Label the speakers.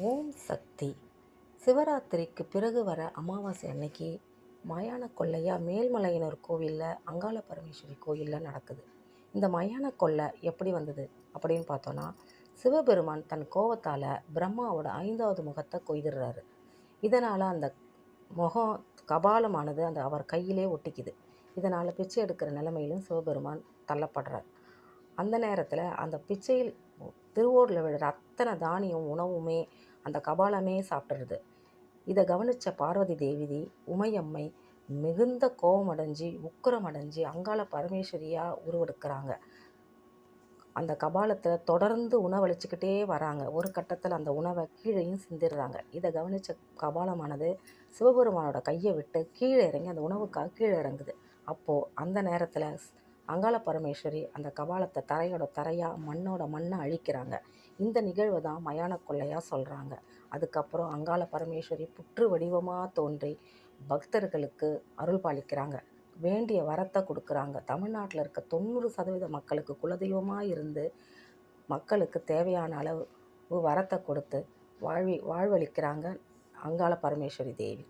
Speaker 1: ஓம் சக்தி. சிவராத்திரிக்கு பிறகு வர அமாவாசை அன்னைக்கு மயான கொள்ளையா மேல்மலையனூர் கோவிலில் அங்காள பரமேஸ்வரி கோயிலில் நடக்குது. இந்த மயான கொள்ளை எப்படி வந்தது அப்படின்னு பார்த்தோன்னா, சிவபெருமான் தன் கோவத்தால் பிரம்மாவோட 5வது முகத்தை கொய்துடுறாரு. இதனால் அந்த முகம் கபாலமானது அவர் கையிலே ஒட்டிக்குது. இதனால் பிச்சை எடுக்கிற நிலைமையிலும் சிவபெருமான் தள்ளப்படுறார். அந்த நேரத்தில் அந்த பிச்சையில் திருவோடில் விழுற அத்தனை தானியம் உணவுமே அந்த கபாலமே சாப்பிட்ருது. இதை கவனித்த பார்வதி தேவி உமையம்மை மிகுந்த கோபமடைஞ்சு உக்கிரமடைஞ்சு அங்காள பரமேஸ்வரியாக உருவெடுக்கிறாங்க. அந்த கபாலத்தில் தொடர்ந்து உணவளிச்சுக்கிட்டே வராங்க. ஒரு கட்டத்தில் அந்த உணவை கீழேயும் சிந்திடுறாங்க. இதை கவனித்த கபாலமானது சிவபெருமானோட கையை விட்டு கீழே இறங்கி அந்த உணவுக்காக கீழே இறங்குது. அப்போது அந்த நேரத்தில் அங்காள பரமேஸ்வரி அந்த கபாலத்தை தரையோட தரையாக மண்ணோட மண்ணை அழிக்கிறாங்க. இந்த நிகழ்வை தான் மயான கொள்ளையாக சொல்கிறாங்க. அதுக்கப்புறம் அங்காள பரமேஸ்வரி புற்று வடிவமாக தோன்றி பக்தர்களுக்கு அருள் பாலிக்கிறாங்க. வேண்டிய வரத்தை கொடுக்குறாங்க. தமிழ்நாட்டில் இருக்க 90% மக்களுக்கு குலதெய்வமாக இருந்து மக்களுக்கு தேவையான அளவு வரத்தை கொடுத்து வாழ்வளிக்கிறாங்க அங்காள பரமேஸ்வரி தேவி.